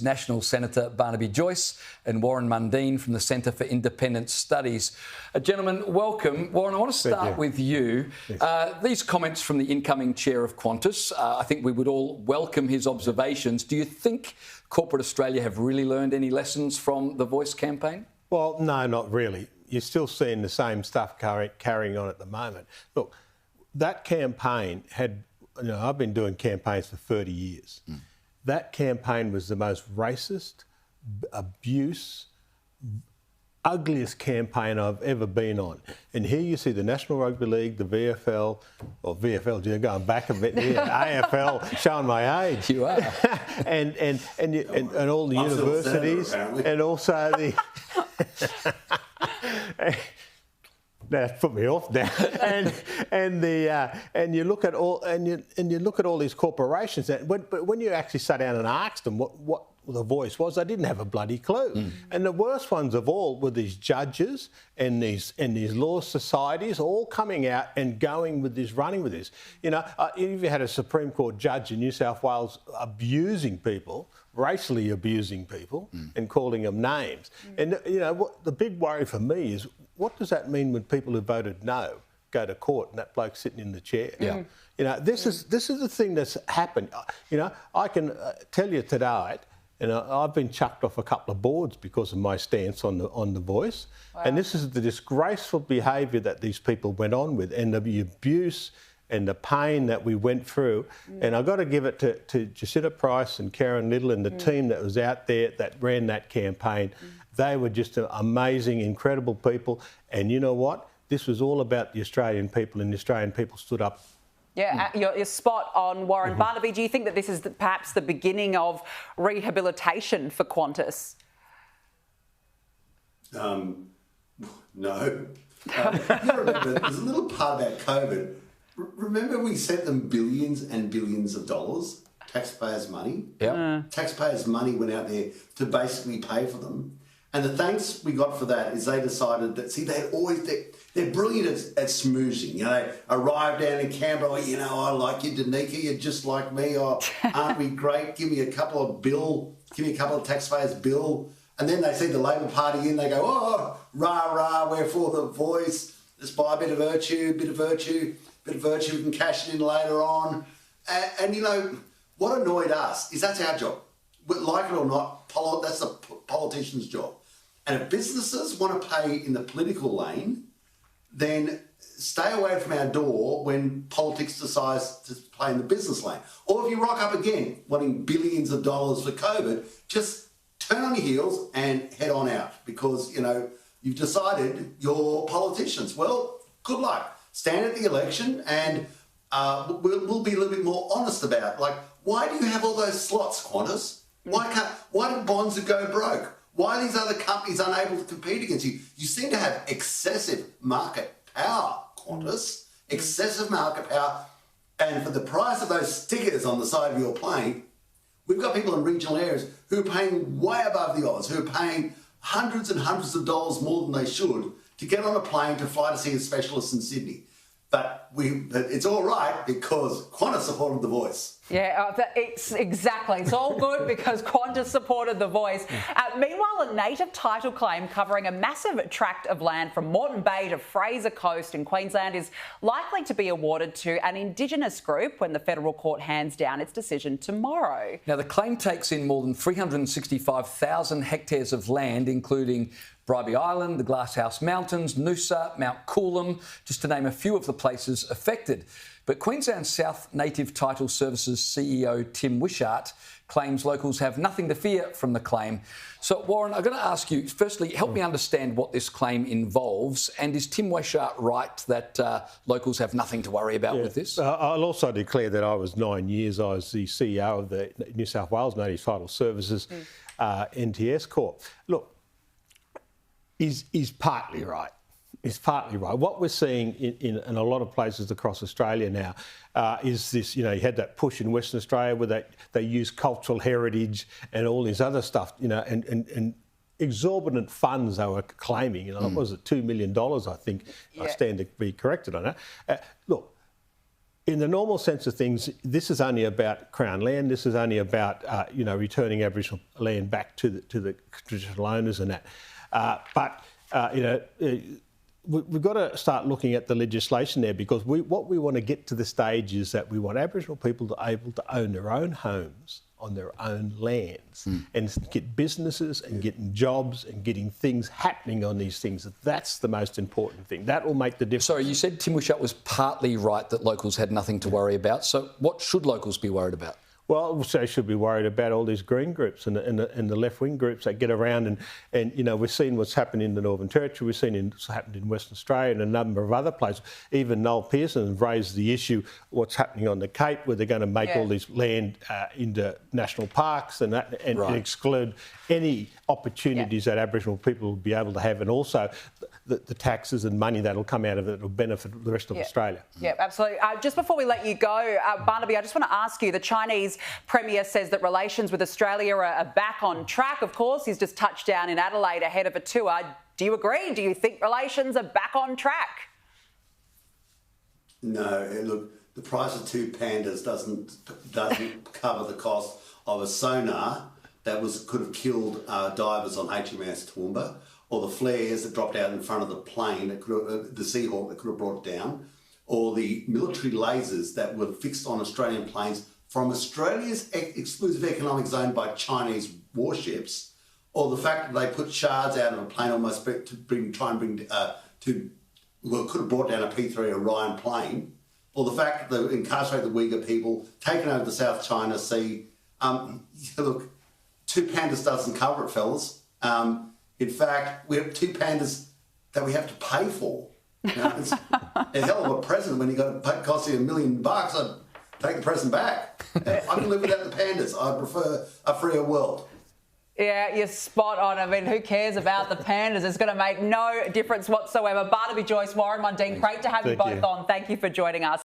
National Senator Barnaby Joyce and Warren Mundine from the Centre for Independent Studies. Gentlemen, welcome. Warren, I want to start with you. Yes. These comments from the incoming chair of Qantas, I think we would all welcome his observations. Do you think corporate Australia have really learned any lessons from the Voice campaign? Well, no, not really. You're still seeing the same stuff carrying on at the moment. Look, that campaign had, I've been doing campaigns for 30 years. That campaign was the most racist, ugliest campaign I've ever been on. And here you see the National Rugby League, the VFL, or VFL, you're going back a bit here, AFL, showing my age. You are. and all the universities, and also the... That's put me off now. and you look at all these corporations. But when you actually sat down and asked them what the Voice was, they didn't have a bloody clue. And the worst ones of all were these judges and these law societies all coming out and running with this. If you had a Supreme Court judge in New South Wales abusing people, racially abusing people, and calling them names. And what the big worry for me is, what does that mean when people who voted no go to court and that bloke's sitting in the chair? This is the thing that's happened. I can tell you today, I've been chucked off a couple of boards because of my stance on the Voice. Wow. And this is the disgraceful behaviour that these people went on with, and the abuse and the pain that we went through. And I've got to give it to Jacinta Price and Karen Little and the team that was out there that ran that campaign. They were just amazing, incredible people. And you know what? This was all about the Australian people, and the Australian people stood up. Yeah, you're spot on, Warren. Barnaby, do you think that this is perhaps the beginning of rehabilitation for Qantas? No. You remember, there's a little part about COVID. Remember we sent them billions and billions of dollars, taxpayers' money? Yep. Taxpayers' money went out there to basically pay for them. And the thanks we got for that is they decided that, they're brilliant at smoozing. They arrived down in Canberra, I like you, Danica, you're just like me, aren't we great? Give me a couple of taxpayers' bill. And then they see the Labor Party in, they go, oh, rah, rah, we're for the Voice. Let's buy a bit of virtue, we can cash it in later on. And what annoyed us is that's our job. Like it or not, that's the politician's job. And if businesses want to pay in the political lane, then stay away from our door when politics decides to play in the business lane. Or if you rock up again, wanting billions of dollars for COVID, just turn on your heels and head on out because, you've decided you're politicians. Well, good luck. Stand at the election and we'll be a little bit more honest about it. Why do you have all those slots, Qantas? Why do bonds go broke? Why are these other companies unable to compete against you? You seem to have excessive market power, Qantas. Excessive market power. And for the price of those stickers on the side of your plane, we've got people in regional areas who are paying way above the odds, who are paying hundreds and hundreds of dollars more than they should to get on a plane to fly to see a specialist in Sydney. But it's all right because Qantas supported the Voice. Yeah, it's all good because Qantas supported the Voice. Meanwhile, a native title claim covering a massive tract of land from Moreton Bay to Fraser Coast in Queensland is likely to be awarded to an Indigenous group when the federal court hands down its decision tomorrow. Now, the claim takes in more than 365,000 hectares of land, including Bribie Island, the Glasshouse Mountains, Noosa, Mount Coolum, just to name a few of the places affected. But Queensland South Native Title Services CEO Tim Wishart claims locals have nothing to fear from the claim. So, Warren, I'm going to ask you, firstly, help me understand what this claim involves, and is Tim Wishart right that locals have nothing to worry about with this? I'll also declare that I was 9 years, I was the CEO of the New South Wales Native Title Services, NTS Corp. Look, is partly right. It's partly right. What we're seeing in a lot of places across Australia now is this, you had that push in Western Australia where they use cultural heritage and all this other stuff, and exorbitant funds they were claiming. What was it, $2 million, I think. I stand to be corrected on that. Look, in the normal sense of things, this is only about Crown land. This is only about returning Aboriginal land back to the traditional owners and that. We've got to start looking at the legislation there, because what we want to get to the stage is that we want Aboriginal people to be able to own their own homes on their own lands and get businesses and getting jobs and getting things happening on these things. That's the most important thing. That will make the difference. Sorry, you said Tim Wishart was partly right that locals had nothing to worry about. So what should locals be worried about? Well, they should be worried about all these green groups and the left-wing groups that get around and we've seen what's happened in the Northern Territory, we've seen what's happened in Western Australia and a number of other places. Even Noel Pearson raised the issue what's happening on the Cape, where they're going to make all this land into national parks and exclude any opportunities that Aboriginal people will be able to have, and also the taxes and money that will come out of it will benefit the rest of Australia. Yeah, absolutely. Just before we let you go, Barnaby, I just want to ask you, the Chinese Premier says that relations with Australia are back on track. Of course, he's just touched down in Adelaide ahead of a tour. Do you agree? Do you think relations are back on track? No, look, the price of 2 pandas doesn't cover the cost of a sonar that could have killed divers on HMAS Toowoomba, or the flares that dropped out in front of the plane, the Seahawk that could have brought it down, or the military lasers that were fixed on Australian planes from Australia's exclusive economic zone by Chinese warships, or the fact that they put shards out of a plane almost could have brought down a P-3 Orion plane, or the fact that they incarcerated the Uyghur people, taken over the South China Sea. Look, 2 pandas doesn't cover it, fellas. In fact, we have 2 pandas that we have to pay for. It's a hell of a present when you got to cost you $1 million. I'd take the present back. I can live without the pandas. I prefer a freer world. Yeah, you're spot on. I mean, who cares about the pandas? It's going to make no difference whatsoever. Barnaby Joyce, Warren Mundine, great to have you both on. Thank you for joining us.